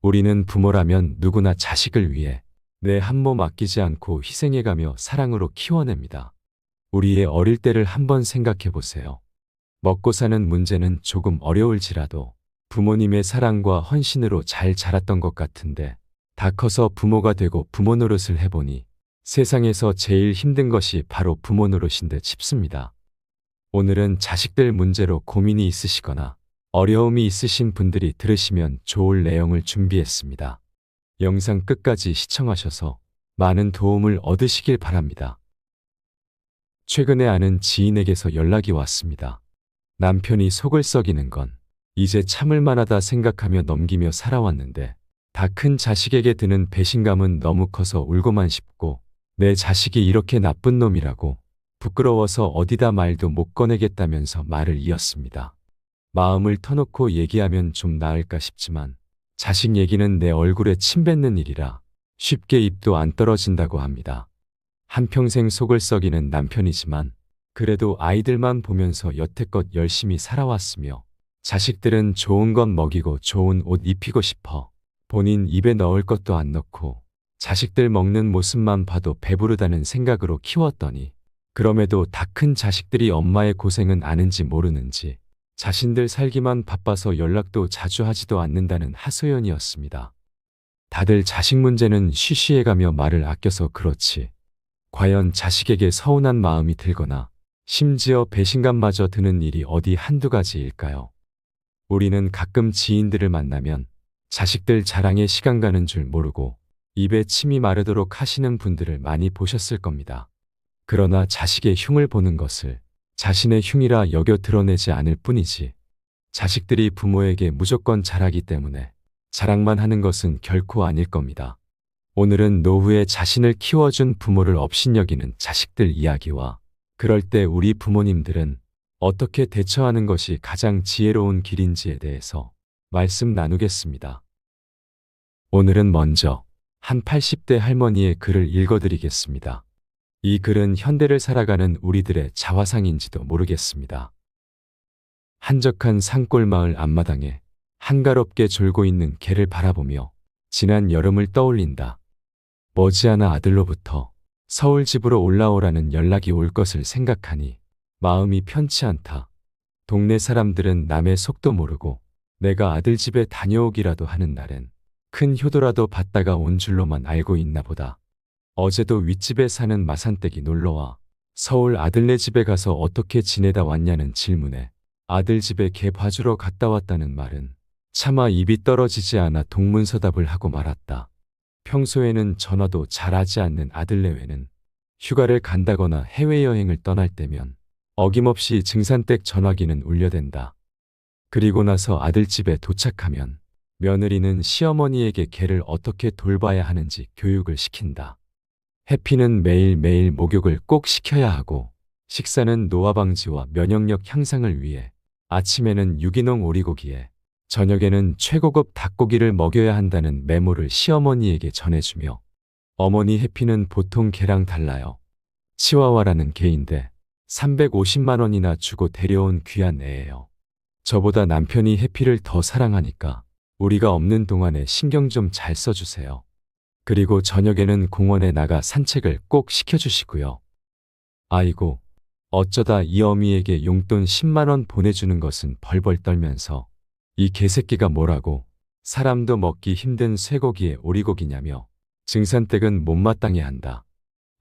우리는 부모라면 누구나 자식을 위해 내 한 몸 아끼지 않고 희생해가며 사랑으로 키워냅니다. 우리의 어릴 때를 한번 생각해 보세요. 먹고 사는 문제는 조금 어려울지라도 부모님의 사랑과 헌신으로 잘 자랐던 것 같은데 다 커서 부모가 되고 부모 노릇을 해보니 세상에서 제일 힘든 것이 바로 부모 노릇인 듯 싶습니다. 오늘은 자식들 문제로 고민이 있으시거나 어려움이 있으신 분들이 들으시면 좋을 내용을 준비했습니다. 영상 끝까지 시청하셔서 많은 도움을 얻으시길 바랍니다. 최근에 아는 지인에게서 연락이 왔습니다. 남편이 속을 썩이는 건 이제 참을 만하다 생각하며 넘기며 살아왔는데 다 큰 자식에게 드는 배신감은 너무 커서 울고만 싶고 내 자식이 이렇게 나쁜 놈이라고 부끄러워서 어디다 말도 못 꺼내겠다면서 말을 이었습니다. 마음을 터놓고 얘기하면 좀 나을까 싶지만 자식 얘기는 내 얼굴에 침 뱉는 일이라 쉽게 입도 안 떨어진다고 합니다. 한평생 속을 썩이는 남편이지만 그래도 아이들만 보면서 여태껏 열심히 살아왔으며 자식들은 좋은 것 먹이고 좋은 옷 입히고 싶어 본인 입에 넣을 것도 안 넣고 자식들 먹는 모습만 봐도 배부르다는 생각으로 키웠더니 그럼에도 다 큰 자식들이 엄마의 고생은 아는지 모르는지 자신들 살기만 바빠서 연락도 자주 하지도 않는다는 하소연이었습니다. 다들 자식 문제는 쉬쉬해가며 말을 아껴서 그렇지 과연 자식에게 서운한 마음이 들거나 심지어 배신감마저 드는 일이 어디 한두 가지일까요? 우리는 가끔 지인들을 만나면 자식들 자랑에 시간 가는 줄 모르고 입에 침이 마르도록 하시는 분들을 많이 보셨을 겁니다. 그러나 자식의 흉을 보는 것을 자신의 흉이라 여겨 드러내지 않을 뿐이지 자식들이 부모에게 무조건 잘하기 때문에 자랑만 하는 것은 결코 아닐 겁니다. 오늘은 노후에 자신을 키워준 부모를 업신여기는 자식들 이야기와 그럴 때 우리 부모님들은 어떻게 대처하는 것이 가장 지혜로운 길인지에 대해서 말씀 나누겠습니다. 오늘은 먼저 한 80대 할머니의 글을 읽어드리겠습니다. 이 글은 현대를 살아가는 우리들의 자화상인지도 모르겠습니다. 한적한 산골 마을 앞마당에 한가롭게 졸고 있는 개를 바라보며 지난 여름을 떠올린다. 머지않아 아들로부터 서울 집으로 올라오라는 연락이 올 것을 생각하니 마음이 편치 않다. 동네 사람들은 남의 속도 모르고 내가 아들 집에 다녀오기라도 하는 날엔 큰 효도라도 받다가 온 줄로만 알고 있나 보다. 어제도 윗집에 사는 마산댁이 놀러와 서울 아들네 집에 가서 어떻게 지내다 왔냐는 질문에 아들 집에 개 봐주러 갔다 왔다는 말은 차마 입이 떨어지지 않아 동문서답을 하고 말았다. 평소에는 전화도 잘하지 않는 아들 내외는 휴가를 간다거나 해외여행을 떠날 때면 어김없이 증산댁 전화기는 울려댄다. 그리고 나서 아들 집에 도착하면 며느리는 시어머니에게 개를 어떻게 돌봐야 하는지 교육을 시킨다. 해피는 매일매일 목욕을 꼭 시켜야 하고 식사는 노화방지와 면역력 향상을 위해 아침에는 유기농 오리고기에 저녁에는 최고급 닭고기를 먹여야 한다는 메모를 시어머니에게 전해주며 어머니 해피는 보통 개랑 달라요. 치와와라는 개인데 350만 원이나 주고 데려온 귀한 애예요. 저보다 남편이 해피를 더 사랑하니까 우리가 없는 동안에 신경 좀 잘 써주세요. 그리고 저녁에는 공원에 나가 산책을 꼭 시켜주시고요. 아이고, 어쩌다 이 어미에게 용돈 10만 원 보내주는 것은 벌벌 떨면서 이 개새끼가 뭐라고 사람도 먹기 힘든 쇠고기에 오리고기냐며 증산댁은 못마땅해 한다.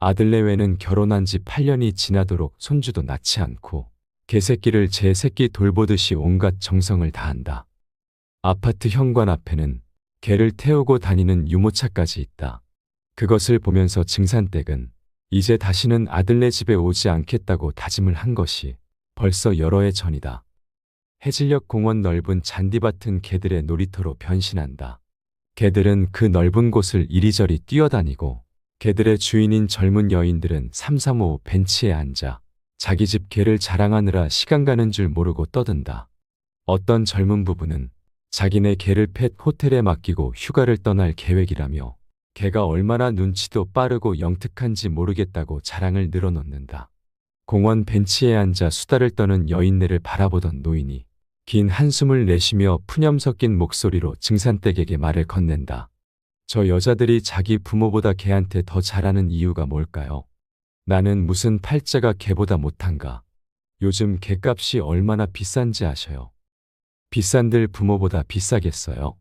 아들 내외는 결혼한 지 8년이 지나도록 손주도 낳지 않고 개새끼를 제 새끼 돌보듯이 온갖 정성을 다한다. 아파트 현관 앞에는 개를 태우고 다니는 유모차까지 있다. 그것을 보면서 증산댁은 이제 다시는 아들네 집에 오지 않겠다고 다짐을 한 것이 벌써 여러 해 전이다. 해질녘 공원 넓은 잔디밭은 개들의 놀이터로 변신한다. 개들은 그 넓은 곳을 이리저리 뛰어다니고 개들의 주인인 젊은 여인들은 335 벤치에 앉아 자기 집 개를 자랑하느라 시간 가는 줄 모르고 떠든다. 어떤 젊은 부부는 자기네 개를 펫 호텔에 맡기고 휴가를 떠날 계획이라며 개가 얼마나 눈치도 빠르고 영특한지 모르겠다고 자랑을 늘어놓는다. 공원 벤치에 앉아 수다를 떠는 여인네를 바라보던 노인이 긴 한숨을 내쉬며 푸념 섞인 목소리로 증산댁에게 말을 건넨다. 저 여자들이 자기 부모보다 걔한테 더 잘하는 이유가 뭘까요? 나는 무슨 팔자가 걔보다 못한가? 요즘 걔값이 얼마나 비싼지 아셔요? 비싼들 부모보다 비싸겠어요?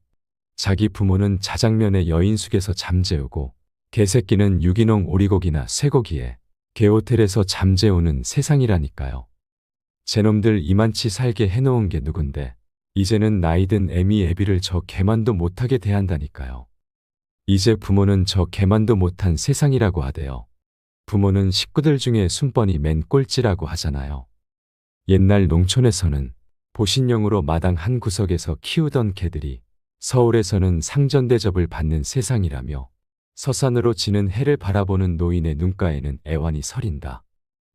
자기 부모는 자장면에 여인숙에서 잠재우고 개새끼는 유기농 오리고기나 쇠고기에 개호텔에서 잠재우는 세상이라니까요. 제놈들 이만치 살게 해놓은 게 누군데 이제는 나이든 애미 애비를 저 개만도 못하게 대한다니까요. 이제 부모는 저 개만도 못한 세상이라고 하대요. 부모는 식구들 중에 순번이 맨 꼴찌라고 하잖아요. 옛날 농촌에서는 보신용으로 마당 한 구석에서 키우던 개들이 서울에서는 상전대접을 받는 세상이라며 서산으로 지는 해를 바라보는 노인의 눈가에는 애환이 서린다.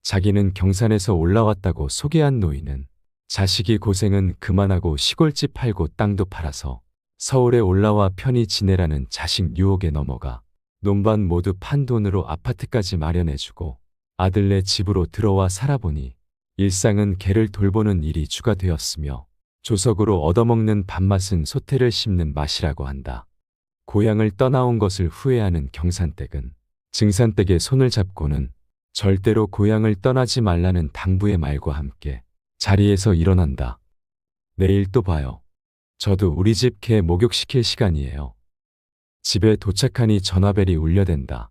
자기는 경산에서 올라왔다고 소개한 노인은 자식이 고생은 그만하고 시골집 팔고 땅도 팔아서 서울에 올라와 편히 지내라는 자식 유혹에 넘어가 논밭 모두 판 돈으로 아파트까지 마련해주고 아들네 집으로 들어와 살아보니 일상은 개를 돌보는 일이 주가 되었으며 조석으로 얻어먹는 밥맛은 소태를 씹는 맛이라고 한다. 고향을 떠나온 것을 후회하는 경산댁은 증산댁의 손을 잡고는 절대로 고향을 떠나지 말라는 당부의 말과 함께 자리에서 일어난다. 내일 또 봐요. 저도 우리 집 개 목욕시킬 시간이에요. 집에 도착하니 전화벨이 울려댄다.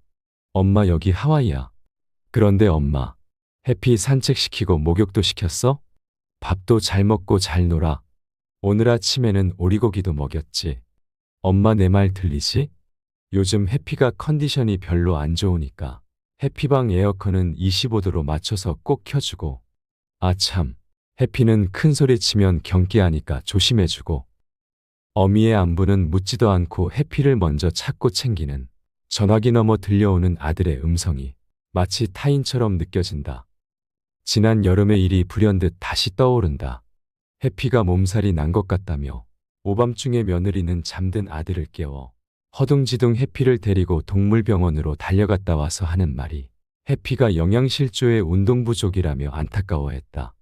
엄마 여기 하와이야. 그런데 엄마, 해피 산책시키고 목욕도 시켰어? 밥도 잘 먹고 잘 놀아. 오늘 아침에는 오리고기도 먹였지. 엄마 내 말 들리지? 요즘 해피가 컨디션이 별로 안 좋으니까 해피방 에어컨은 25도로 맞춰서 꼭 켜주고. 아 참, 해피는 큰 소리 치면 경기하니까 조심해주고. 어미의 안부는 묻지도 않고 해피를 먼저 찾고 챙기는 전화기 너머 들려오는 아들의 음성이 마치 타인처럼 느껴진다. 지난 여름의 일이 불현듯 다시 떠오른다. 해피가 몸살이 난 것 같다며 오밤중에 며느리는 잠든 아들을 깨워 허둥지둥 해피를 데리고 동물병원으로 달려갔다 와서 하는 말이 해피가 영양실조의 운동 부족이라며 안타까워했다.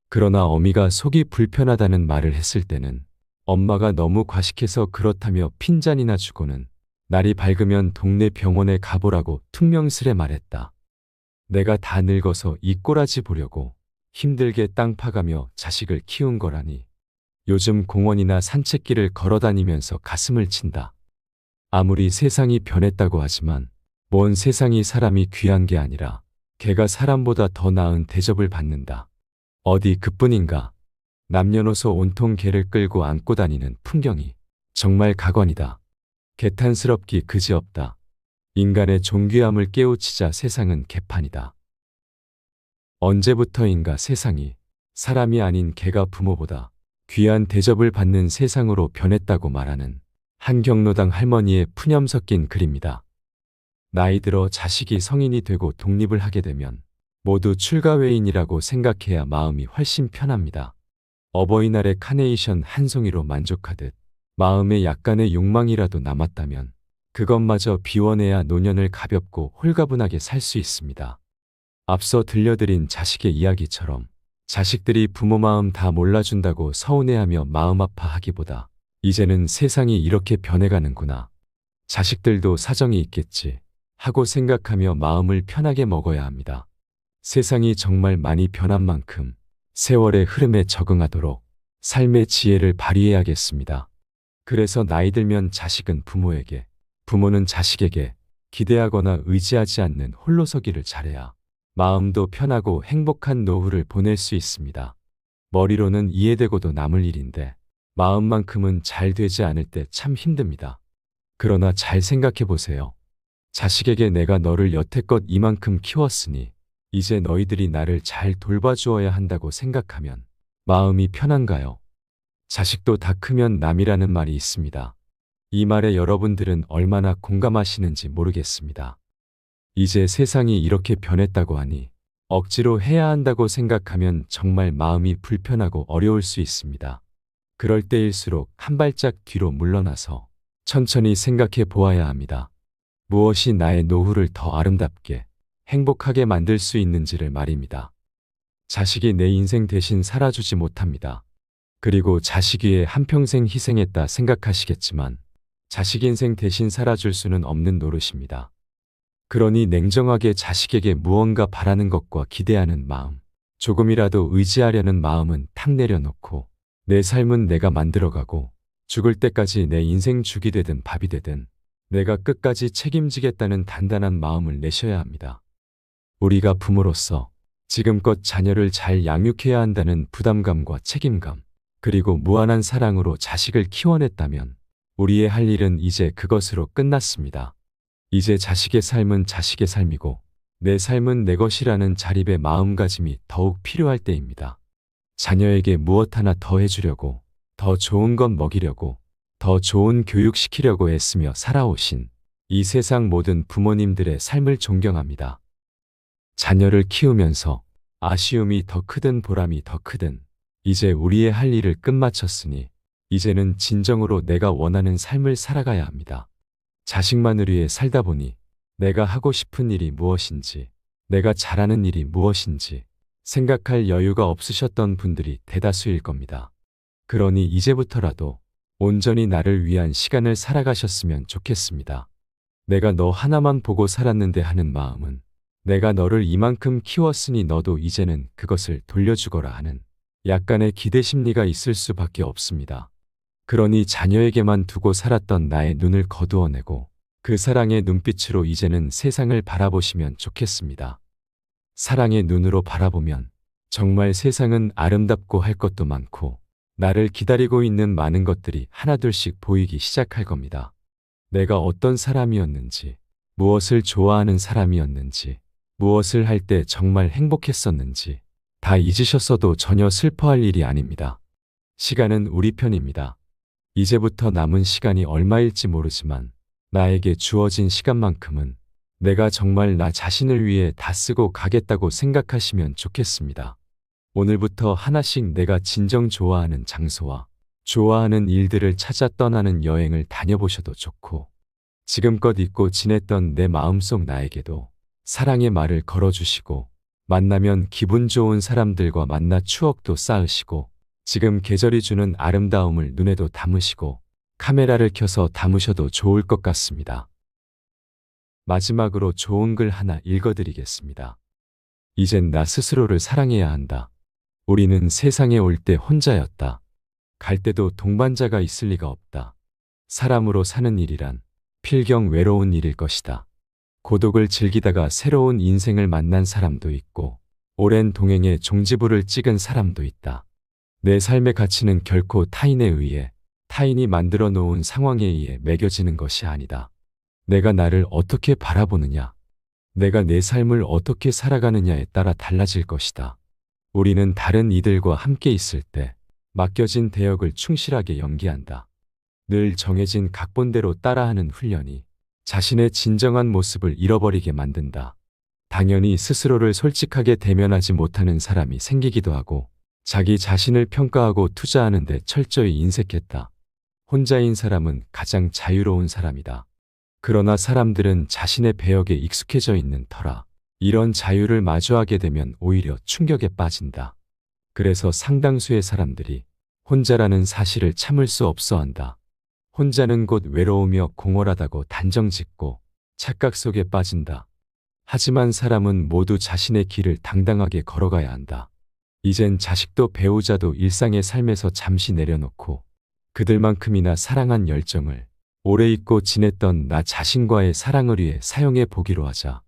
그러나 어미가 속이 불편하다는 말을 했을 때는 엄마가 너무 과식해서 그렇다며 핀잔이나 주고는 날이 밝으면 동네 병원에 가보라고 퉁명스레 말했다. 내가 다 늙어서 이 꼬라지 보려고 힘들게 땅 파가며 자식을 키운 거라니. 요즘 공원이나 산책길을 걸어다니면서 가슴을 친다. 아무리 세상이 변했다고 하지만 뭔 세상이 사람이 귀한 게 아니라 개가 사람보다 더 나은 대접을 받는다. 어디 그뿐인가. 남녀노소 온통 개를 끌고 안고 다니는 풍경이 정말 가관이다. 개탄스럽기 그지없다. 인간의 존귀함을 깨우치자 세상은 개판이다. 언제부터인가 세상이 사람이 아닌 개가 부모보다 귀한 대접을 받는 세상으로 변했다고 말하는 한 경로당 할머니의 푸념 섞인 글입니다. 나이 들어 자식이 성인이 되고 독립을 하게 되면 모두 출가외인이라고 생각해야 마음이 훨씬 편합니다. 어버이날에 카네이션 한 송이로 만족하듯 마음에 약간의 욕망이라도 남았다면 그것마저 비워내야 노년을 가볍고 홀가분하게 살 수 있습니다. 앞서 들려드린 자식의 이야기처럼 자식들이 부모 마음 다 몰라준다고 서운해하며 마음 아파하기보다 이제는 세상이 이렇게 변해가는구나. 자식들도 사정이 있겠지 하고 생각하며 마음을 편하게 먹어야 합니다. 세상이 정말 많이 변한 만큼 세월의 흐름에 적응하도록 삶의 지혜를 발휘해야겠습니다. 그래서 나이 들면 자식은 부모에게, 부모는 자식에게 기대하거나 의지하지 않는 홀로서기를 잘해야 마음도 편하고 행복한 노후를 보낼 수 있습니다. 머리로는 이해되고도 남을 일인데 마음만큼은 잘 되지 않을 때 참 힘듭니다. 그러나 잘 생각해 보세요. 자식에게 내가 너를 여태껏 이만큼 키웠으니 이제 너희들이 나를 잘 돌봐주어야 한다고 생각하면 마음이 편한가요? 자식도 다 크면 남이라는 말이 있습니다. 이 말에 여러분들은 얼마나 공감하시는지 모르겠습니다. 이제 세상이 이렇게 변했다고 하니 억지로 해야 한다고 생각하면 정말 마음이 불편하고 어려울 수 있습니다. 그럴 때일수록 한 발짝 뒤로 물러나서 천천히 생각해 보아야 합니다. 무엇이 나의 노후를 더 아름답게 행복하게 만들 수 있는지를 말입니다. 자식이 내 인생 대신 살아주지 못합니다. 그리고 자식 위해 한평생 희생했다 생각하시겠지만 자식 인생 대신 살아줄 수는 없는 노릇입니다. 그러니 냉정하게 자식에게 무언가 바라는 것과 기대하는 마음, 조금이라도 의지하려는 마음은 탁 내려놓고 내 삶은 내가 만들어가고 죽을 때까지 내 인생 죽이 되든 밥이 되든 내가 끝까지 책임지겠다는 단단한 마음을 내셔야 합니다. 우리가 부모로서 지금껏 자녀를 잘 양육해야 한다는 부담감과 책임감, 그리고 무한한 사랑으로 자식을 키워냈다면 우리의 할 일은 이제 그것으로 끝났습니다. 이제 자식의 삶은 자식의 삶이고 내 삶은 내 것이라는 자립의 마음가짐이 더욱 필요할 때입니다. 자녀에게 무엇 하나 더 해주려고, 더 좋은 것 먹이려고, 더 좋은 교육시키려고 애쓰며 살아오신 이 세상 모든 부모님들의 삶을 존경합니다. 자녀를 키우면서 아쉬움이 더 크든 보람이 더 크든 이제 우리의 할 일을 끝마쳤으니 이제는 진정으로 내가 원하는 삶을 살아가야 합니다. 자식만을 위해 살다 보니 내가 하고 싶은 일이 무엇인지, 내가 잘하는 일이 무엇인지 생각할 여유가 없으셨던 분들이 대다수일 겁니다. 그러니 이제부터라도 온전히 나를 위한 시간을 살아가셨으면 좋겠습니다. 내가 너 하나만 보고 살았는데 하는 마음은 내가 너를 이만큼 키웠으니 너도 이제는 그것을 돌려주거라 하는 약간의 기대 심리가 있을 수밖에 없습니다. 그러니 자녀에게만 두고 살았던 나의 눈을 거두어내고 그 사랑의 눈빛으로 이제는 세상을 바라보시면 좋겠습니다. 사랑의 눈으로 바라보면 정말 세상은 아름답고 할 것도 많고 나를 기다리고 있는 많은 것들이 하나둘씩 보이기 시작할 겁니다. 내가 어떤 사람이었는지, 무엇을 좋아하는 사람이었는지, 무엇을 할 때 정말 행복했었는지 다 잊으셨어도 전혀 슬퍼할 일이 아닙니다. 시간은 우리 편입니다. 이제부터 남은 시간이 얼마일지 모르지만 나에게 주어진 시간만큼은 내가 정말 나 자신을 위해 다 쓰고 가겠다고 생각하시면 좋겠습니다. 오늘부터 하나씩 내가 진정 좋아하는 장소와 좋아하는 일들을 찾아 떠나는 여행을 다녀보셔도 좋고 지금껏 잊고 지냈던 내 마음속 나에게도 사랑의 말을 걸어주시고 만나면 기분 좋은 사람들과 만나 추억도 쌓으시고 지금 계절이 주는 아름다움을 눈에도 담으시고 카메라를 켜서 담으셔도 좋을 것 같습니다. 마지막으로 좋은 글 하나 읽어드리겠습니다. 이젠 나 스스로를 사랑해야 한다. 우리는 세상에 올 때 혼자였다. 갈 때도 동반자가 있을 리가 없다. 사람으로 사는 일이란 필경 외로운 일일 것이다. 고독을 즐기다가 새로운 인생을 만난 사람도 있고 오랜 동행에 종지부를 찍은 사람도 있다. 내 삶의 가치는 결코 타인에 의해 타인이 만들어 놓은 상황에 의해 매겨지는 것이 아니다. 내가 나를 어떻게 바라보느냐, 내가 내 삶을 어떻게 살아가느냐에 따라 달라질 것이다. 우리는 다른 이들과 함께 있을 때 맡겨진 대역을 충실하게 연기한다. 늘 정해진 각본대로 따라하는 훈련이 자신의 진정한 모습을 잃어버리게 만든다. 당연히 스스로를 솔직하게 대면하지 못하는 사람이 생기기도 하고 자기 자신을 평가하고 투자하는 데 철저히 인색했다. 혼자인 사람은 가장 자유로운 사람이다. 그러나 사람들은 자신의 배역에 익숙해져 있는 터라 이런 자유를 마주하게 되면 오히려 충격에 빠진다. 그래서 상당수의 사람들이 혼자라는 사실을 참을 수 없어 한다. 혼자는 곧 외로우며 공허하다고 단정짓고 착각 속에 빠진다. 하지만 사람은 모두 자신의 길을 당당하게 걸어가야 한다. 이젠 자식도 배우자도 일상의 삶에서 잠시 내려놓고 그들만큼이나 사랑한 열정을 오래 잊고 지냈던 나 자신과의 사랑을 위해 사용해 보기로 하자.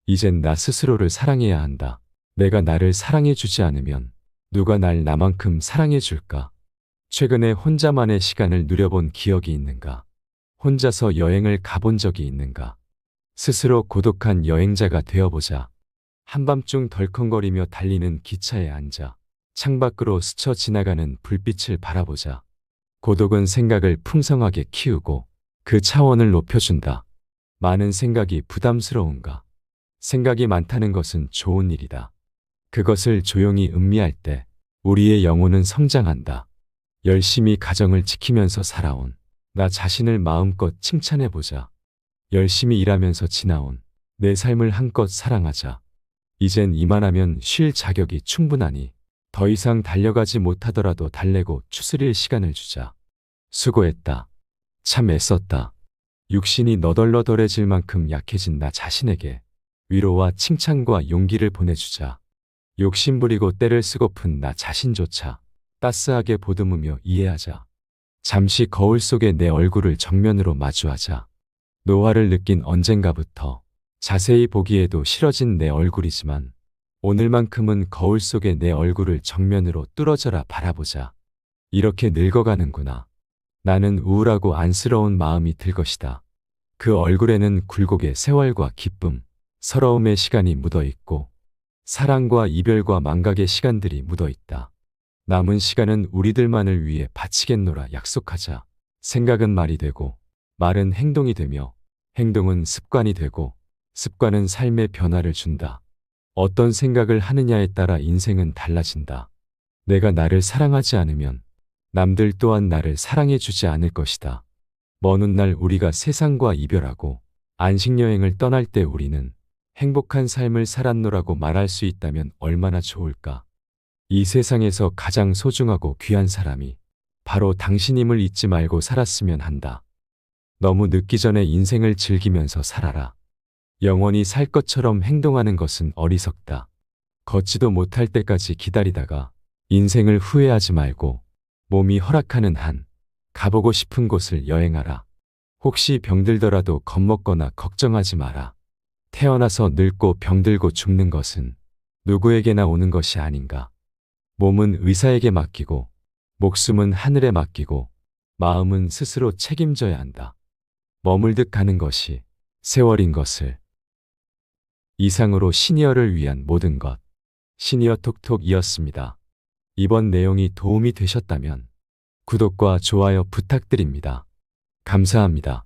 이젠 나 스스로를 사랑해야 한다. 내가 나를 사랑해 주지 않으면 누가 날 나만큼 사랑해 줄까? 최근에 혼자만의 시간을 누려본 기억이 있는가? 혼자서 여행을 가본 적이 있는가? 스스로 고독한 여행자가 되어보자. 한밤중 덜컹거리며 달리는 기차에 앉아 창밖으로 스쳐 지나가는 불빛을 바라보자. 고독은 생각을 풍성하게 키우고 그 차원을 높여준다. 많은 생각이 부담스러운가? 생각이 많다는 것은 좋은 일이다. 그것을 조용히 음미할 때 우리의 영혼은 성장한다. 열심히 가정을 지키면서 살아온 나 자신을 마음껏 칭찬해보자. 열심히 일하면서 지나온 내 삶을 한껏 사랑하자. 이젠 이만하면 쉴 자격이 충분하니 더 이상 달려가지 못하더라도 달래고 추스릴 시간을 주자. 수고했다. 참 애썼다. 육신이 너덜너덜해질 만큼 약해진 나 자신에게 위로와 칭찬과 용기를 보내주자. 욕심부리고 때를 쓰고픈 나 자신조차 따스하게 보듬으며 이해하자. 잠시 거울 속에 내 얼굴을 정면으로 마주하자. 노화를 느낀 언젠가부터 자세히 보기에도 싫어진 내 얼굴이지만 오늘만큼은 거울 속에 내 얼굴을 정면으로 뚫어져라 바라보자. 이렇게 늙어가는구나. 나는 우울하고 안쓰러운 마음이 들 것이다. 그 얼굴에는 굴곡의 세월과 기쁨, 서러움의 시간이 묻어있고 사랑과 이별과 망각의 시간들이 묻어있다. 남은 시간은 우리들만을 위해 바치겠노라 약속하자. 생각은 말이 되고 말은 행동이 되며 행동은 습관이 되고 습관은 삶의 변화를 준다. 어떤 생각을 하느냐에 따라 인생은 달라진다. 내가 나를 사랑하지 않으면 남들 또한 나를 사랑해 주지 않을 것이다. 먼 훗날 우리가 세상과 이별하고 안식여행을 떠날 때 우리는 행복한 삶을 살았노라고 말할 수 있다면 얼마나 좋을까. 이 세상에서 가장 소중하고 귀한 사람이 바로 당신임을 잊지 말고 살았으면 한다. 너무 늦기 전에 인생을 즐기면서 살아라. 영원히 살 것처럼 행동하는 것은 어리석다. 걷지도 못할 때까지 기다리다가 인생을 후회하지 말고 몸이 허락하는 한 가보고 싶은 곳을 여행하라. 혹시 병들더라도 겁먹거나 걱정하지 마라. 태어나서 늙고 병들고 죽는 것은 누구에게나 오는 것이 아닌가. 몸은 의사에게 맡기고 목숨은 하늘에 맡기고 마음은 스스로 책임져야 한다. 머물듯 가는 것이 세월인 것을. 이상으로 시니어를 위한 모든 것. 시니어 톡톡이었습니다. 이번 내용이 도움이 되셨다면 구독과 좋아요 부탁드립니다. 감사합니다.